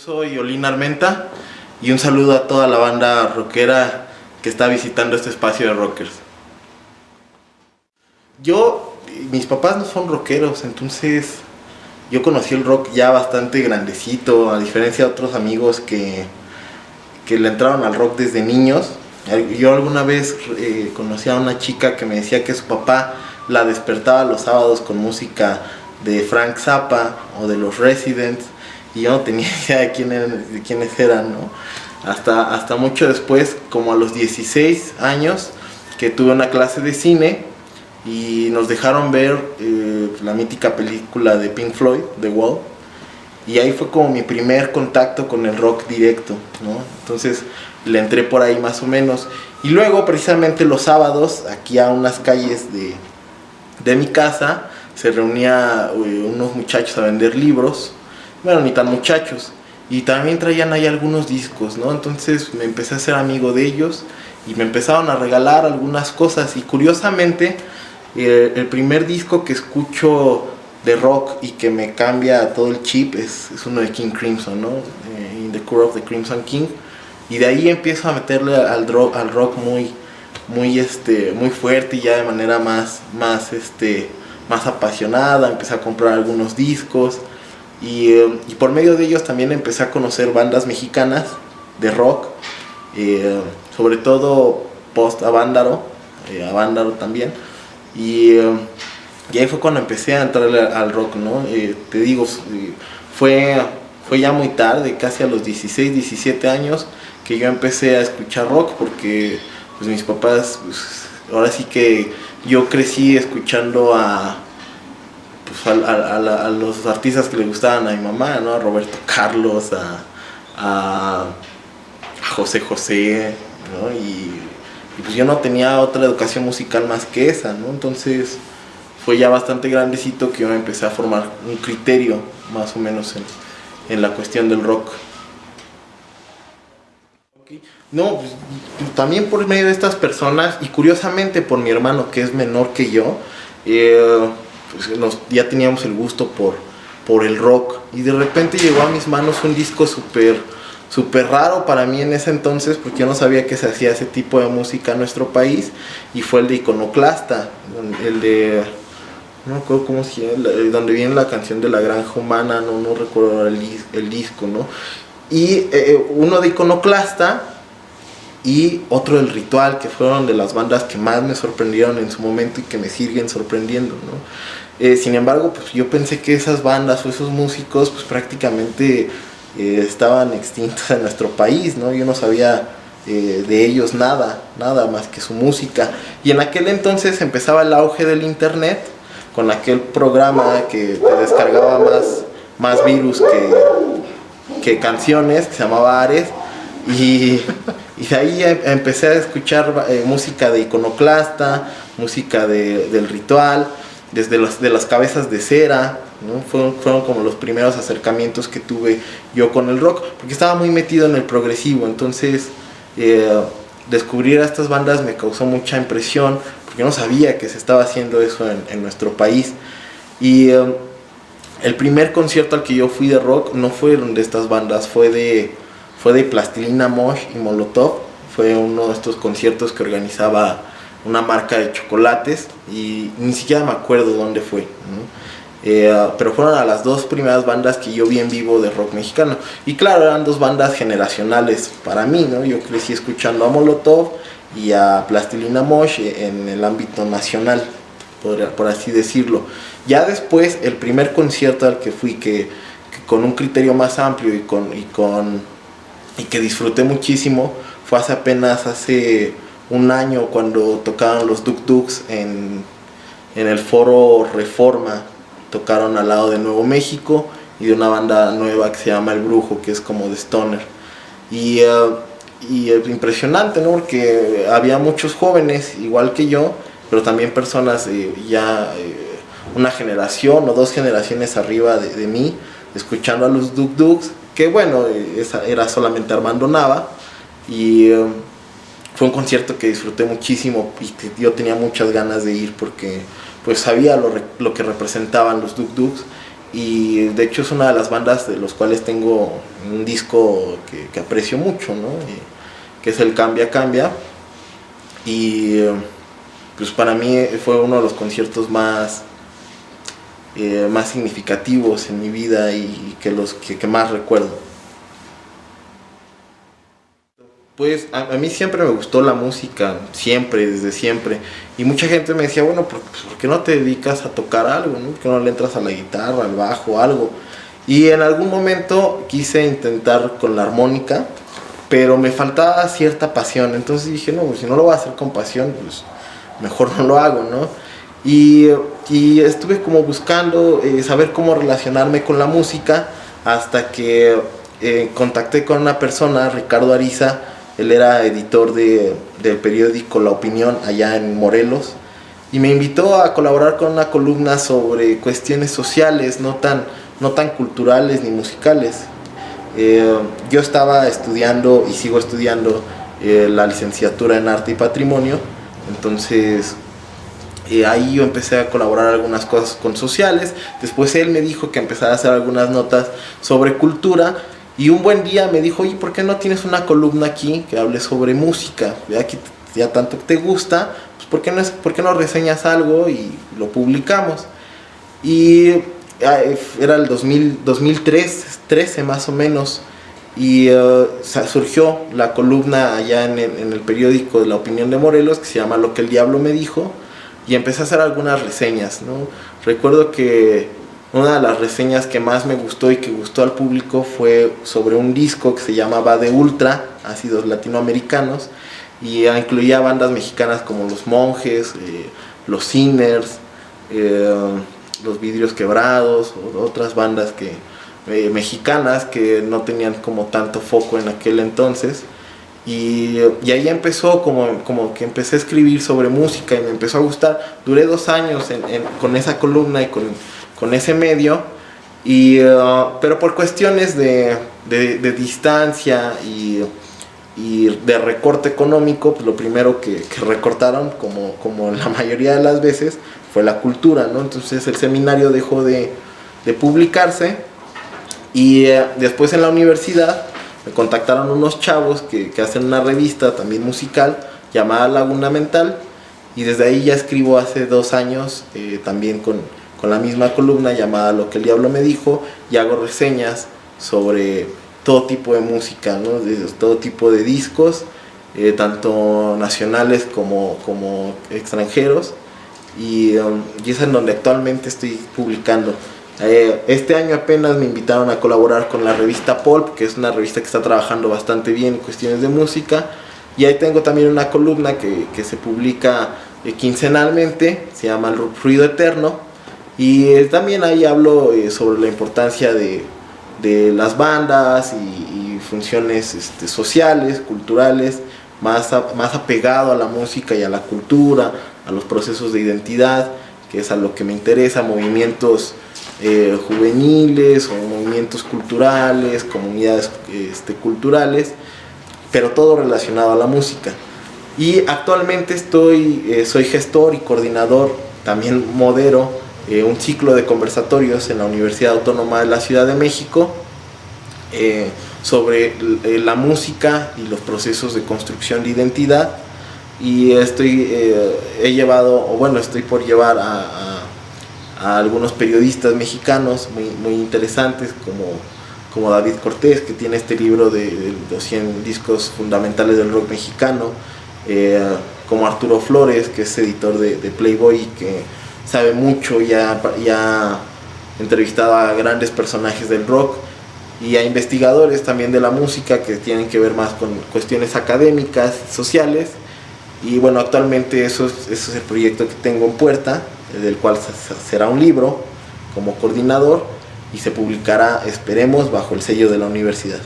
Soy Olin Armenta y un saludo a toda la banda rockera que está visitando este espacio de rockers. Mis papás no son rockeros, entonces yo conocí el rock ya bastante grandecito, a diferencia de otros amigos que le entraron al rock desde niños. Yo alguna vez conocí a una chica que me decía que su papá la despertaba los sábados con música de Frank Zappa o de los Residents, y yo no tenía idea de quiénes eran, ¿no? Hasta mucho después, como a los 16 años, que tuve una clase de cine y nos dejaron ver la mítica película de Pink Floyd, The Wall, y ahí fue como mi primer contacto con el rock directo, ¿no? Entonces le entré por ahí más o menos, y luego precisamente los sábados, aquí a unas calles de mi casa, se reunía unos muchachos a vender libros, bueno, ni tan muchachos, y también traían ahí algunos discos, ¿no? Entonces me empecé a hacer amigo de ellos y me empezaron a regalar algunas cosas, y curiosamente el primer disco que escucho de rock y que me cambia todo el chip es uno de King Crimson, ¿no? In the Core of the Crimson King, y de ahí empiezo a meterle al rock muy fuerte, y ya de manera más apasionada. Empecé a comprar algunos discos y por medio de ellos también empecé a conocer bandas mexicanas de rock, sobre todo post Avándaro también, y ahí fue cuando empecé a entrarle al rock, ¿no? Te digo, fue ya muy tarde, casi a los 16, 17 años, que yo empecé a escuchar rock, porque pues mis papás, pues, ahora sí que yo crecí escuchando a los artistas que le gustaban a mi mamá, ¿no? A Roberto Carlos, a José José, ¿no? Y pues yo no tenía otra educación musical más que esa, ¿no? Entonces fue ya bastante grandecito que yo me empecé a formar un criterio más o menos en la cuestión del rock. No, pues, también por medio de estas personas, y curiosamente por mi hermano, que es menor que yo, pues ya teníamos el gusto por el rock, y de repente llegó a mis manos un disco súper raro para mí en ese entonces, porque yo no sabía que se hacía ese tipo de música en nuestro país, y fue el de Iconoclasta, el de, no me acuerdo cómo se llama, donde viene la canción de La Granja Humana, no recuerdo el disco, ¿no? Y uno de Iconoclasta y otro del Ritual, que fueron de las bandas que más me sorprendieron en su momento y que me siguen sorprendiendo, ¿no? Sin embargo, pues yo pensé que esas bandas o esos músicos pues prácticamente estaban extintos en nuestro país, ¿no? Yo no sabía de ellos nada más que su música, y en aquel entonces empezaba el auge del internet, con aquel programa que te descargaba más virus que canciones, que se llamaba Ares, y de ahí empecé a escuchar música de Iconoclasta, música del Ritual, desde de las Cabezas de Cera, ¿no? Fueron como los primeros acercamientos que tuve yo con el rock, porque estaba muy metido en el progresivo. Entonces descubrir a estas bandas me causó mucha impresión, porque yo no sabía que se estaba haciendo eso en nuestro país. Y el primer concierto al que yo fui de rock no fueron de estas bandas, fue de Plastilina Mosh y Molotov. Fue uno de estos conciertos que organizaba una marca de chocolates, y ni siquiera me acuerdo dónde fue, ¿no? Pero fueron a las dos primeras bandas que yo vi en vivo de rock mexicano, y claro, eran dos bandas generacionales para mí, ¿no? Yo crecí escuchando a Molotov y a Plastilina Mosh en el ámbito nacional, por así decirlo. Ya después, el primer concierto al que fui, que con un criterio más amplio y que disfruté muchísimo, fue hace un año, cuando tocaron los Duk Duks en el Foro Reforma. Tocaron al lado de Nuevo México y de una banda nueva que se llama El Brujo, que es como de stoner, y impresionante, ¿no? Porque había muchos jóvenes igual que yo, pero también personas una generación o dos generaciones arriba de mí, escuchando a los Duk Duks, que bueno, esa era solamente Armando Nava, y fue un concierto que disfruté muchísimo y que yo tenía muchas ganas de ir, porque pues sabía lo que representaban los Duk Duks, y de hecho es una de las bandas de los cuales tengo un disco que aprecio mucho, ¿no? Que es el Cambia Cambia, y pues para mí fue uno de los conciertos más significativos en mi vida y que más recuerdo. Pues a mí siempre me gustó la música, siempre, desde siempre. Y mucha gente me decía, bueno, ¿por qué no te dedicas a tocar algo, no? ¿Por qué no le entras a la guitarra, al bajo, algo? Y en algún momento quise intentar con la armónica, pero me faltaba cierta pasión. Entonces dije, no, pues si no lo voy a hacer con pasión, pues mejor no lo hago, ¿no? Y estuve como buscando saber cómo relacionarme con la música hasta que contacté con una persona, Ricardo Ariza. Él era editor del periódico La Opinión allá en Morelos, y me invitó a colaborar con una columna sobre cuestiones sociales, no tan culturales ni musicales. Yo estaba estudiando y sigo estudiando la licenciatura en Arte y Patrimonio, entonces ahí yo empecé a colaborar algunas cosas con sociales. Después él me dijo que empezara a hacer algunas notas sobre cultura. Y un buen día me dijo, oye, ¿por qué no tienes una columna aquí que hable sobre música? Ya que ya tanto te gusta, pues ¿por qué no reseñas algo y lo publicamos? Y era el 2013 más o menos, y surgió la columna allá en el periódico de La Opinión de Morelos, que se llama Lo que el diablo me dijo, y empecé a hacer algunas reseñas, ¿no? Recuerdo que una de las reseñas que más me gustó y que gustó al público fue sobre un disco que se llamaba De Ultra, ácidos latinoamericanos, y incluía bandas mexicanas como Los Monjes, Los Sinners, Los Vidrios Quebrados, o otras bandas mexicanas que no tenían como tanto foco en aquel entonces. Y ahí empezó como que empecé a escribir sobre música y me empezó a gustar. Duré 2 años con esa columna y con ese medio, pero por cuestiones de distancia y de recorte económico, pues lo primero que recortaron, como la mayoría de las veces, fue la cultura, ¿no? Entonces el seminario dejó de publicarse, y después en la universidad me contactaron unos chavos que hacen una revista también musical llamada Laguna Mental, y desde ahí ya escribo hace 2 años también con la misma columna llamada Lo que el diablo me dijo, y hago reseñas sobre todo tipo de música, ¿no? De todo tipo de discos, tanto nacionales como extranjeros, y es en donde actualmente estoy publicando. Este año apenas me invitaron a colaborar con la revista Pulp, que es una revista que está trabajando bastante bien en cuestiones de música, y ahí tengo también una columna que se publica quincenalmente, se llama El Ruido Eterno, y también ahí hablo sobre la importancia de las bandas y funciones sociales, culturales, más apegado a la música y a la cultura, a los procesos de identidad, que es a lo que me interesa, movimientos juveniles o movimientos culturales, comunidades culturales, pero todo relacionado a la música. Y actualmente soy gestor y coordinador, también modero un ciclo de conversatorios en la Universidad Autónoma de la Ciudad de México sobre la música y los procesos de construcción de identidad, y estoy por llevar a algunos periodistas mexicanos muy interesantes como David Cortés, que tiene este libro de los 100 discos fundamentales del rock mexicano, como Arturo Flores, que es editor de Playboy y que sabe mucho y ha entrevistado a grandes personajes del rock, y a investigadores también de la música que tienen que ver más con cuestiones académicas, sociales. Y bueno, actualmente eso es el proyecto que tengo en puerta, del cual será un libro como coordinador, y se publicará, esperemos, bajo el sello de la universidad.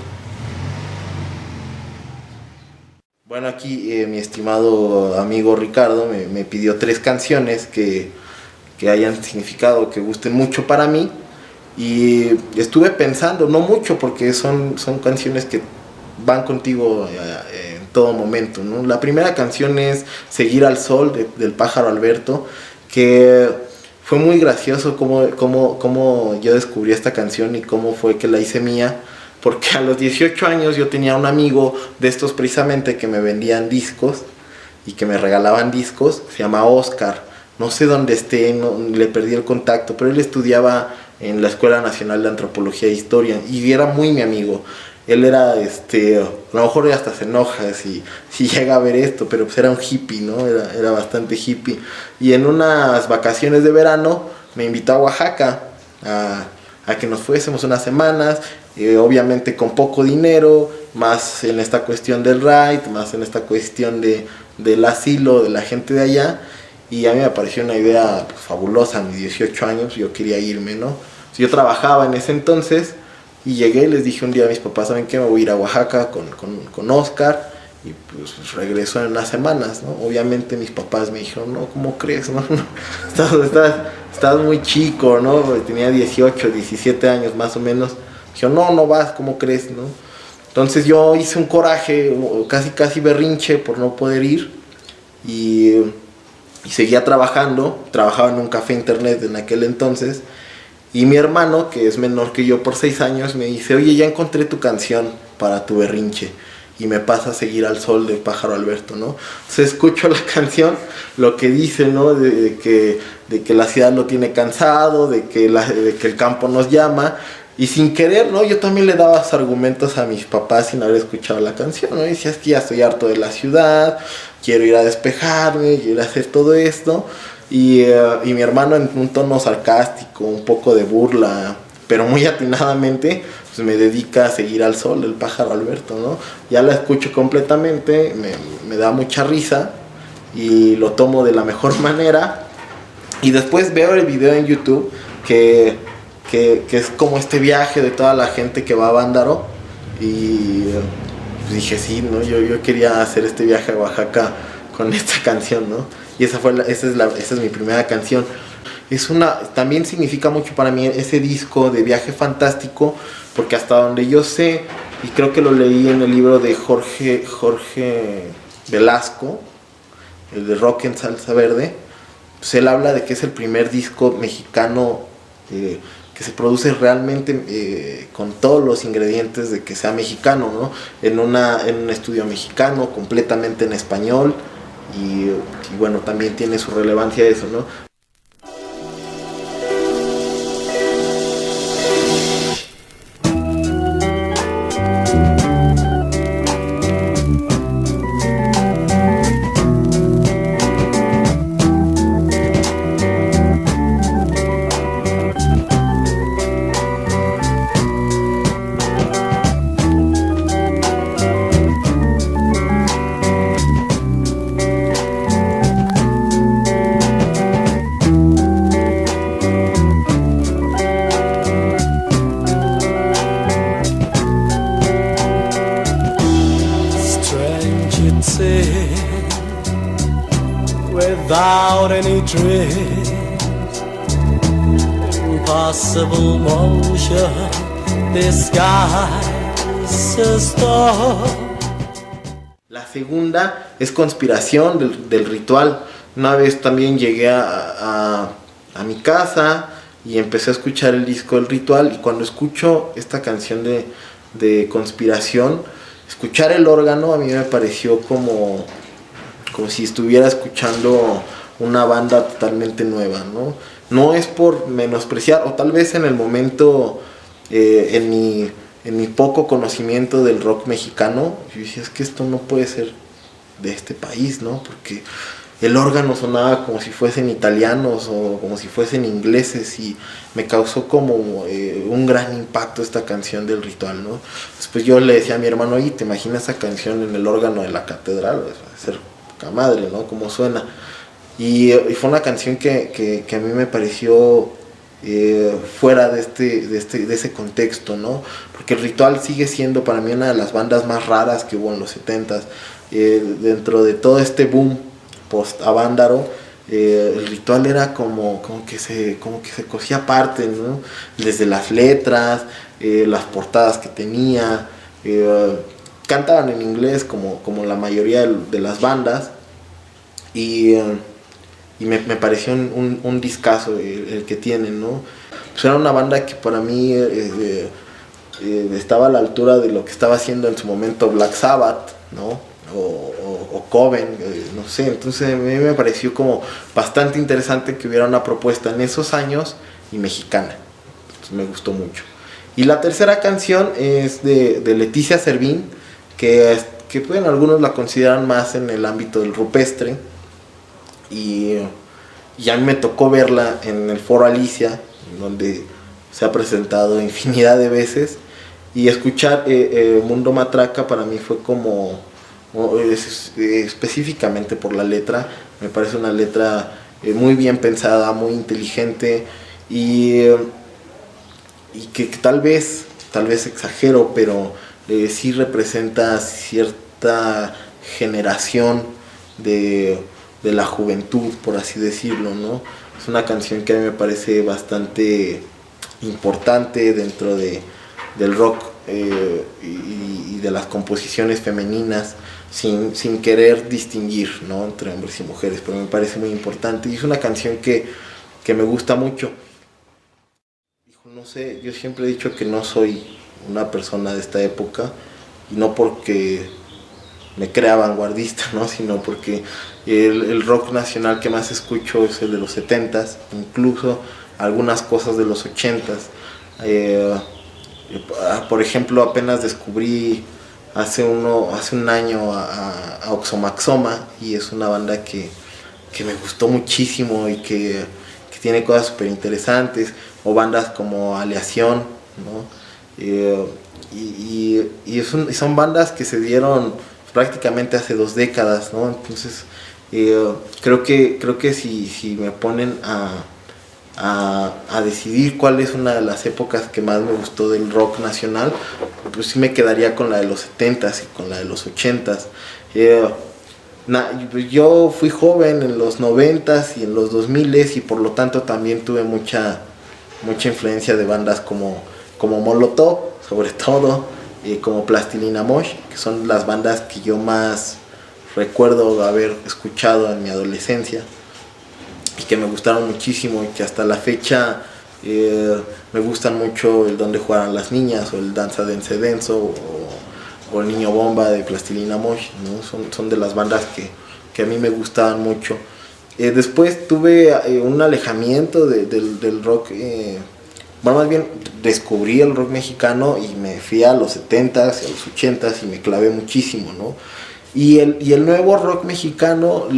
Bueno, aquí mi estimado amigo Ricardo me pidió 3 canciones que hayan significado, que gusten mucho para mí, y estuve pensando, no mucho, porque son canciones que van contigo en todo momento, ¿no? La primera canción es Seguir al Sol del Pájaro Alberto, que fue muy gracioso cómo yo descubrí esta canción y cómo fue que la hice mía. Porque a los 18 años yo tenía un amigo de estos precisamente que me vendían discos y que me regalaban discos, se llama Oscar. No sé dónde esté, no, le perdí el contacto, pero él estudiaba en la Escuela Nacional de Antropología e Historia y era muy mi amigo. Él era, a lo mejor hasta se enoja si llega a ver esto, pero pues era un hippie, ¿no? Era bastante hippie. Y en unas vacaciones de verano me invitó a Oaxaca a que nos fuésemos unas semanas, obviamente con poco dinero, más en esta cuestión del ride, más en esta cuestión del asilo de la gente de allá. Y a mí me pareció una idea pues, fabulosa. A mis 18 años yo quería irme, ¿no? Yo trabajaba en ese entonces y llegué y les dije un día a mis papás, ¿saben qué? Me voy a ir a Oaxaca con Oscar y pues regreso en unas semanas, ¿no? Obviamente mis papás me dijeron, no, ¿cómo crees? ¿No? Estás muy chico, ¿no? Tenía 18, 17 años más o menos. Dijeron, no vas, ¿cómo crees? ¿No? Entonces yo hice un coraje, casi berrinche por no poder ir y seguía trabajaba en un café internet en aquel entonces. Y mi hermano, que es menor que yo por 6 años, me dice, oye, ya encontré tu canción para tu berrinche. Y me pasa a Seguir al Sol de Pájaro Alberto, ¿no? Entonces escucho la canción, lo que dice, ¿no? De que la ciudad lo tiene cansado, de que el campo nos llama. Y sin querer, ¿no? Yo también le daba argumentos a mis papás sin haber escuchado la canción, ¿no? Y decía, es que ya estoy harto de la ciudad, quiero ir a despejarme, quiero hacer todo esto. Y mi hermano en un tono sarcástico, un poco de burla, pero muy atinadamente, pues me dedica a Seguir al Sol, el Pájaro Alberto, ¿no? Ya la escucho completamente, me da mucha risa y lo tomo de la mejor manera. Y después veo el video en YouTube que es como este viaje de toda la gente que va a Vándaro. Y pues dije, sí, ¿no? Yo quería hacer este viaje a Oaxaca con esta canción, ¿no? Y esa es mi primera canción. También significa mucho para mí ese disco de Viaje Fantástico, porque hasta donde yo sé, y creo que lo leí en el libro de Jorge Velasco, el de Rock en Salsa Verde, pues él habla de que es el primer disco mexicano que se produce realmente con todos los ingredientes de que sea mexicano, ¿no? En un estudio mexicano, completamente en español, y bueno, también tiene su relevancia eso, ¿no? Without any dreams, impossible motion, disguises thought. La segunda es Conspiración del Ritual. Una vez también llegué a mi casa y empecé a escuchar el disco del Ritual, y cuando escucho esta canción de Conspiración, escuchar el órgano a mí me pareció como si estuviera escuchando una banda totalmente nueva, ¿no? No es por menospreciar, o tal vez en el momento, en mi poco conocimiento del rock mexicano, yo decía, es que esto no puede ser de este país, ¿no? Porque el órgano sonaba como si fuesen italianos o como si fuesen ingleses, y me causó como un gran impacto esta canción del Ritual, ¿no? Después yo le decía a mi hermano, oye, ¿te imaginas esa canción en el órgano de la catedral? Va a ser poca madre, ¿no? Cómo suena. Y fue una canción que a mí me pareció fuera de ese contexto, ¿no? Porque el Ritual sigue siendo para mí una de las bandas más raras que hubo en los 70s. Dentro de todo este boom post Avándaro, el Ritual era como que se cosía aparte, ¿no? Desde las letras, las portadas que tenía, cantaban en inglés como la mayoría de las bandas, y y me pareció un discazo el que tienen, ¿no? Pues era una banda que para mí estaba a la altura de lo que estaba haciendo en su momento Black Sabbath, ¿no? O Coven, no sé. Entonces a mí me pareció como bastante interesante que hubiera una propuesta en esos años y mexicana. Entonces me gustó mucho. Y la tercera canción es de Leticia Servín, que bueno, algunos la consideran más en el ámbito del rupestre. Y a mí me tocó verla en el Foro Alicia, donde se ha presentado infinidad de veces. Y escuchar Mundo Matraca para mí fue como, específicamente por la letra, me parece una letra muy bien pensada, muy inteligente y que tal vez exagero, pero sí representa cierta generación de la juventud, por así decirlo, ¿no? Es una canción que a mí me parece bastante importante dentro del rock y de las composiciones femeninas, sin querer distinguir, ¿no?, entre hombres y mujeres, pero me parece muy importante y es una canción que me gusta mucho. No sé, yo siempre he dicho que no soy una persona de esta época, y no porque me crea vanguardista, ¿no?, sino porque el rock nacional que más escucho es el de los 70s, incluso algunas cosas de los 80s. Por ejemplo, apenas descubrí hace un año a Oxomaxoma, y es una banda que me gustó muchísimo y que tiene cosas súper interesantes, o bandas como Aleación, ¿no? Y son bandas que se dieron prácticamente hace 2 décadas, ¿no? Entonces creo que si me ponen a decidir cuál es una de las épocas que más me gustó del rock nacional, pues sí me quedaría con la de los 70s y con la de los 80s. Yo fui joven en los 90s y en los 2000s, y por lo tanto también tuve mucha influencia de bandas como Molotov, sobre todo, como Plastilina Mosh, que son las bandas que yo más recuerdo haber escuchado en mi adolescencia y que me gustaron muchísimo, y que hasta la fecha me gustan mucho el Donde Jugaran las Niñas, o el Danza Dense Denso, o el Niño Bomba de Plastilina Mosh, ¿no? Son de las bandas que a mí me gustaban mucho. Después tuve un alejamiento del rock, bueno, más bien descubrí el rock mexicano y me fui a los 70s y a los 80s y me clavé muchísimo, ¿no? Y el nuevo rock mexicano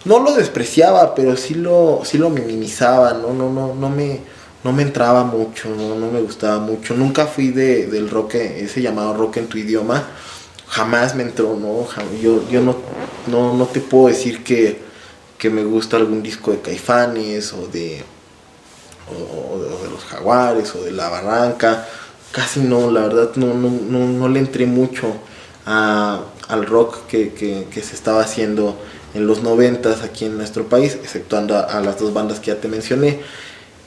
no lo despreciaba, pero sí lo minimizaba, no me entraba mucho, no me gustaba mucho. Nunca fui del rock, ese llamado rock en tu idioma, jamás me entró, ¿no? Yo no te puedo decir que me gusta algún disco de Caifanes o de los Jaguares o de La Barranca. Casi no, la verdad no le entré mucho al rock que se estaba haciendo en los 90s aquí en nuestro país, exceptuando a las 2 bandas que ya te mencioné.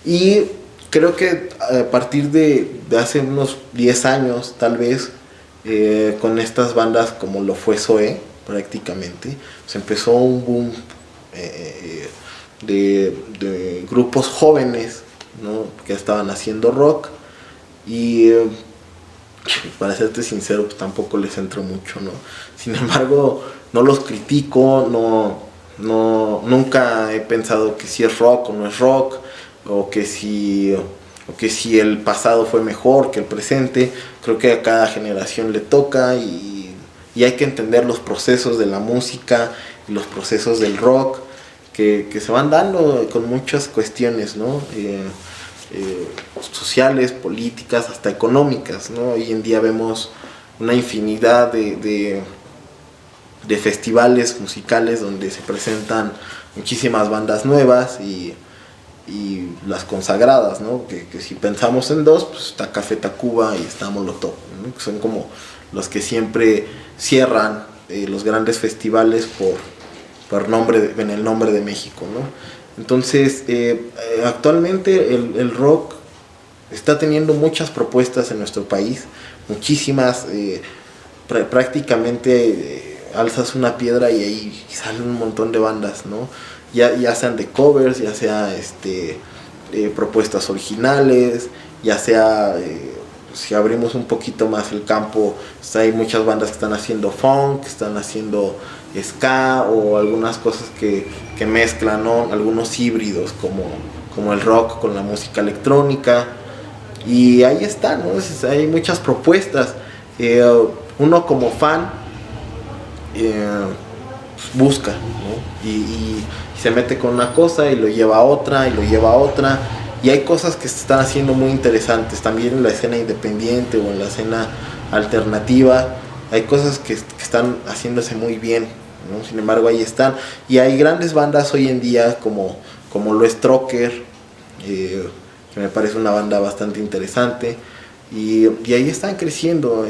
Y creo que a partir de hace unos 10 años, tal vez, con estas bandas como lo fue Zoé, prácticamente, se empezó un boom de grupos jóvenes, ¿no?, que estaban haciendo rock. Y para serte sincero, pues tampoco les entro mucho, ¿no? Sin embargo, no los critico, nunca he pensado que si es rock o no es rock, o que si el pasado fue mejor que el presente. Creo que a cada generación le toca, y hay que entender los procesos de la música y los procesos del rock que se van dando con muchas cuestiones, ¿no? Sociales, políticas, hasta económicas, ¿no? Hoy en día vemos una infinidad de festivales musicales donde se presentan muchísimas bandas nuevas y las consagradas, ¿no? Que si pensamos en 2, pues está Café Tacuba y está Molotov, ¿no?, que son como los que siempre cierran los grandes festivales en el nombre de México, ¿no? Entonces, actualmente el rock está teniendo muchas propuestas en nuestro país, muchísimas, prácticamente alzas una piedra y ahí salen un montón de bandas, ¿no? ya sean de covers, ya sea propuestas originales, ya sea si abrimos un poquito más el campo, pues hay muchas bandas que están haciendo funk, que están haciendo ska o algunas cosas que mezclan, ¿no? Algunos híbridos como el rock con la música electrónica, y ahí está, ¿no? Hay muchas propuestas. Uno como fan busca, ¿no? y se mete con una cosa y lo lleva a otra y lo lleva a otra, y hay cosas que se están haciendo muy interesantes también en la escena independiente o en la escena alternativa. Hay cosas que están haciéndose muy bien, ¿no? Sin embargo, ahí están, y hay grandes bandas hoy en día como lo es Trocker, que me parece una banda bastante interesante, y ahí están creciendo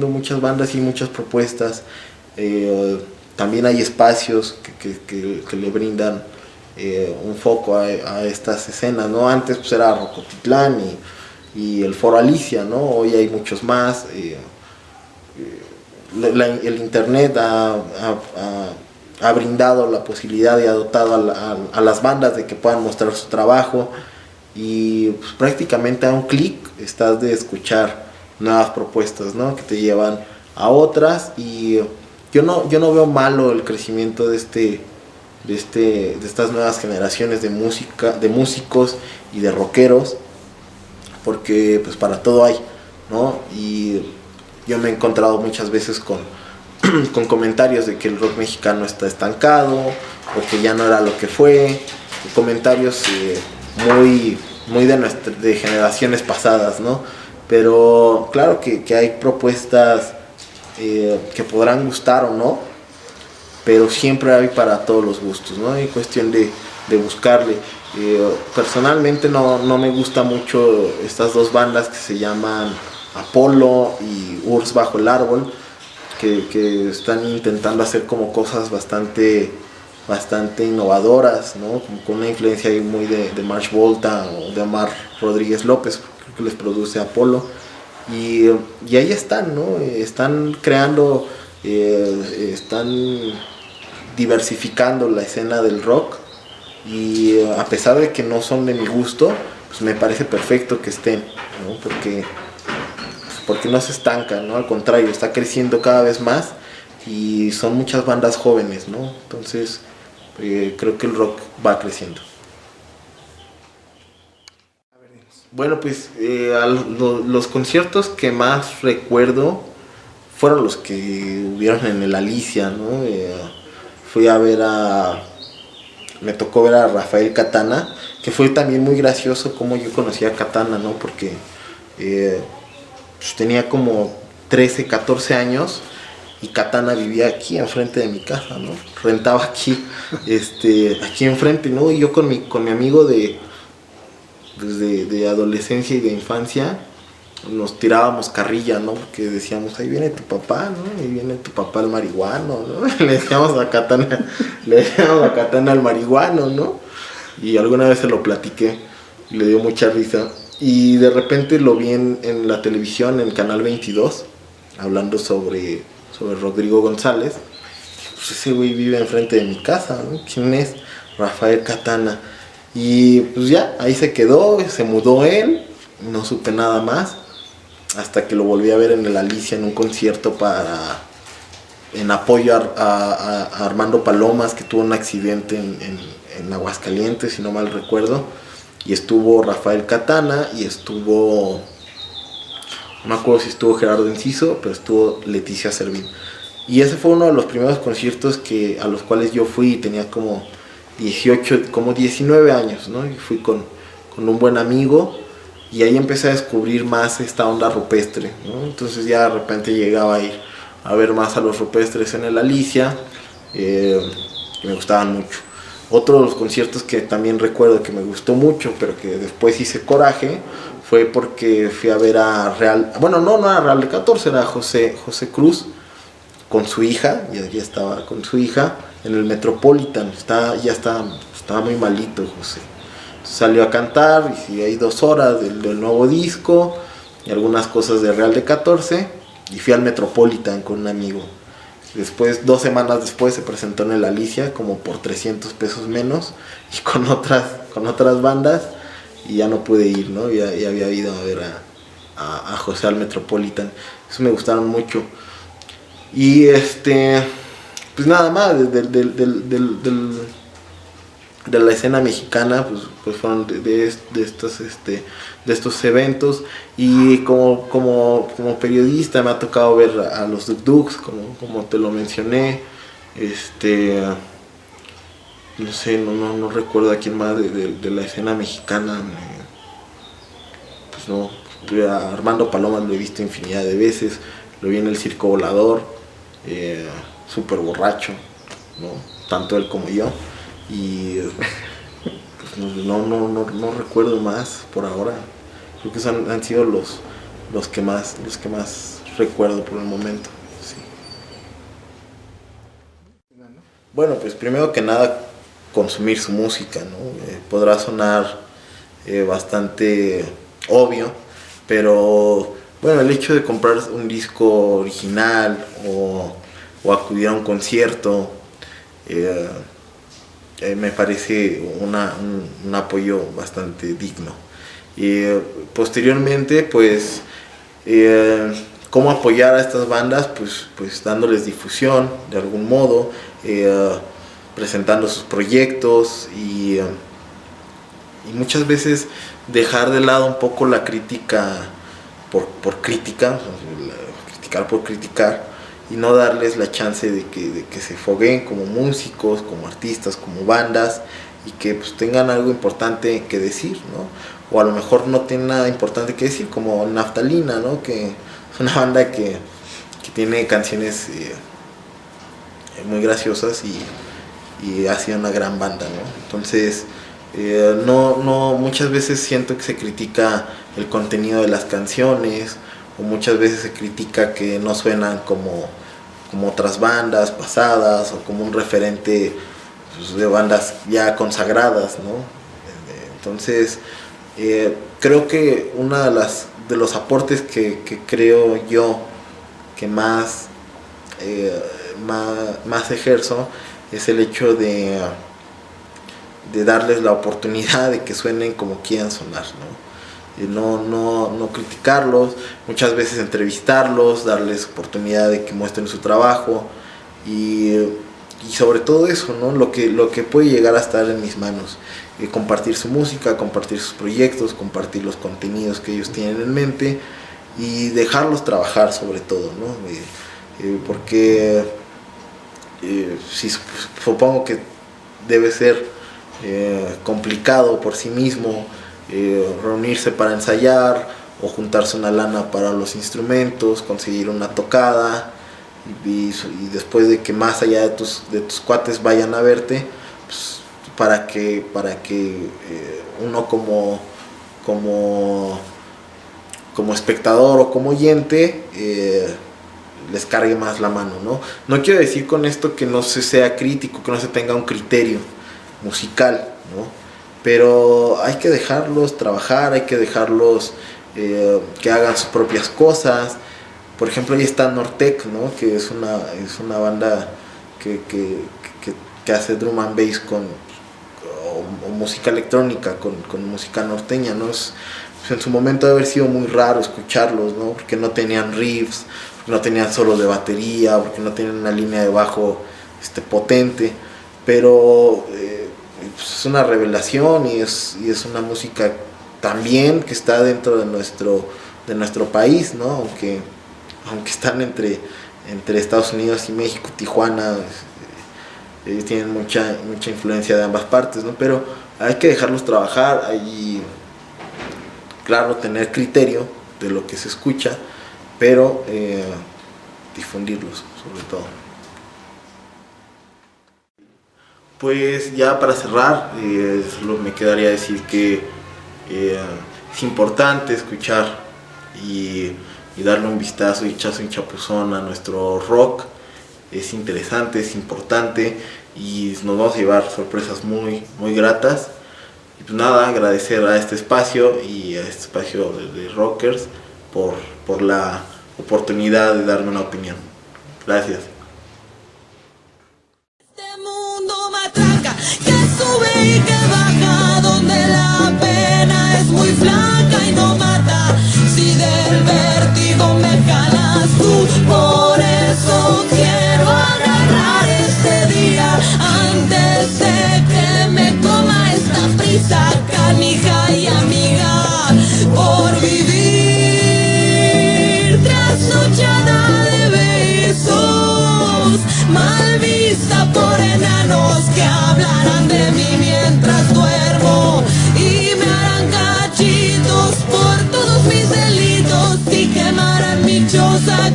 muchas bandas y muchas propuestas. También hay espacios que le brindan un foco a estas escenas, ¿no? Antes pues era Rocotitlán y el Foro Alicia, ¿no? Hoy hay muchos más. El internet ha brindado la posibilidad y ha dotado a las bandas de que puedan mostrar su trabajo, y pues prácticamente a un clic estás de escuchar nuevas propuestas, ¿no? Que te llevan a otras, y yo no veo malo el crecimiento de estas nuevas generaciones de músicos y de rockeros, porque pues para todo hay, ¿no? Y yo me he encontrado muchas veces con comentarios de que el rock mexicano está estancado, o que ya no era lo que fue, comentarios muy de generaciones pasadas, ¿no? Pero claro que hay propuestas que podrán gustar o no, pero siempre hay para todos los gustos, ¿no? Hay cuestión de buscarle. Personalmente no me gusta mucho estas dos bandas que se llaman Apolo y Urs Bajo el Árbol, que están intentando hacer como cosas bastante innovadoras, ¿no? Como con una influencia ahí muy de March Volta o de Omar Rodríguez López, creo que les produce Apolo, y ahí están, ¿no? Están creando, están diversificando la escena del rock, y a pesar de que no son de mi gusto, pues me parece perfecto que estén, ¿no? Porque no se estanca, ¿no? Al contrario, está creciendo cada vez más, y son muchas bandas jóvenes, ¿no? Entonces creo que el rock va creciendo. Bueno, pues los conciertos que más recuerdo fueron los que hubieron en el Alicia, ¿no? Fui a ver me tocó ver a Rafael Katana, que fue también muy gracioso como yo conocí a Katana, ¿no? Porque pues tenía como 13, 14 años, y Katana vivía aquí enfrente de mi casa, ¿no? Rentaba aquí enfrente, ¿no? Y yo con mi amigo de adolescencia y de infancia nos tirábamos carrilla, ¿no? Porque decíamos, ahí viene tu papá, ¿no? Ahí viene tu papá el marihuano, ¿no? Le decíamos a Katana el marihuano, ¿no? Y alguna vez se lo platiqué y le dio mucha risa. Y de repente lo vi en la televisión, en Canal 22, hablando sobre Rodrigo González. Pues ese güey vive enfrente de mi casa, ¿no? ¿Quién es? Rafael Katana. Y pues ya, ahí se quedó, se mudó él, no supe nada más, hasta que lo volví a ver en el Alicia en un concierto en apoyo a Armando Palomas, que tuvo un accidente en Aguascalientes, si no mal recuerdo, y estuvo Rafael Katana, y no me acuerdo si estuvo Gerardo Enciso, pero estuvo Leticia Servín. Y ese fue uno de los primeros conciertos a los cuales yo fui, y tenía como 19 años, ¿no? Y fui con un buen amigo, y ahí empecé a descubrir más esta onda rupestre, ¿no? Entonces ya de repente llegaba a ir a ver más a los rupestres en el Alicia, que me gustaban mucho. Otro de los conciertos que también recuerdo que me gustó mucho, pero que después hice coraje, fue porque fui a ver a no era Real de 14, era José Cruz con su hija, ya estaba con su hija en el Metropolitan. Estaba muy malito José. Salió a cantar, y hay 2 horas del nuevo disco y algunas cosas de Real de 14, y fui al Metropolitan con un amigo. Después, 2 semanas después, se presentó en el Alicia como por 300 pesos menos y con otras bandas, y ya no pude ir, ¿no? Ya había ido a ver a José al Metropolitan. Eso me gustaron mucho. Y pues nada más, de la escena mexicana, pues fueron de estos eventos. Y como periodista me ha tocado ver a los Duk Duks, como te lo mencioné. No sé, no recuerdo a quién más de la escena mexicana. Pues no, a Armando Palomas lo he visto infinidad de veces. Lo vi en el Circo Volador, súper borracho, ¿no? Tanto él como yo. Y pues no recuerdo más por ahora. Creo que esos han sido los que más recuerdo por el momento. Sí. Bueno, pues primero que nada, consumir su música, ¿no? Podrá sonar bastante obvio, pero bueno, el hecho de comprar un disco original o acudir a un concierto me parece un apoyo bastante digno. Posteriormente, pues, ¿cómo apoyar a estas bandas? Pues dándoles difusión de algún modo, presentando sus proyectos y muchas veces dejar de lado un poco la crítica por crítica, criticar por criticar, y no darles la chance de que se fogueen como músicos, como artistas, como bandas, y que pues tengan algo importante que decir, ¿no? O a lo mejor no tienen nada importante que decir, como Naftalina, ¿no? Que es una banda que tiene canciones muy graciosas y ha sido una gran banda, ¿no? Entonces, muchas veces siento que se critica el contenido de las canciones, o muchas veces se critica que no suenan como otras bandas pasadas, o como un referente, pues, de bandas ya consagradas, ¿no? Entonces, creo que uno de los aportes que creo yo que más ejerzo es el hecho de darles la oportunidad de que suenen como quieran sonar, ¿no? No criticarlos, muchas veces entrevistarlos, darles oportunidad de que muestren su trabajo y sobre todo eso, ¿no? Lo que puede llegar a estar en mis manos, compartir su música, compartir sus proyectos, compartir los contenidos que ellos tienen en mente y dejarlos trabajar sobre todo, ¿no? Porque sí, supongo que debe ser complicado por sí mismo reunirse para ensayar o juntarse una lana para los instrumentos, conseguir una tocada y después de que más allá de tus cuates vayan a verte, pues, para que uno como espectador o como oyente les cargue más la mano, ¿no? No quiero decir con esto que no se sea crítico, que no se tenga un criterio musical, ¿no? Pero hay que dejarlos trabajar, hay que dejarlos que hagan sus propias cosas. Por ejemplo, ahí está Nortec, ¿no? Que es una banda que hace drum and bass o música electrónica con música norteña, ¿no? En su momento debe haber sido muy raro escucharlos, ¿no? Porque no tenían riffs, porque no tenían solos de batería, porque no tenían una línea de bajo potente, pero pues es una revelación y es una música también que está dentro de nuestro país, ¿no? Aunque están entre Estados Unidos y México, Tijuana, ellos tienen mucha influencia de ambas partes, ¿no? Pero hay que dejarlos trabajar y, claro, tener criterio de lo que se escucha, pero difundirlos sobre todo. Pues ya para cerrar, solo me quedaría decir que es importante escuchar y darle un vistazo y echarse un chapuzón a nuestro rock. Es interesante, es importante y nos vamos a llevar sorpresas muy, muy gratas. Y pues nada, agradecer a este espacio y a este espacio de Rockers por la oportunidad de darme una opinión. Gracias.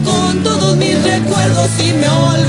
con todos mis recuerdos y me olvido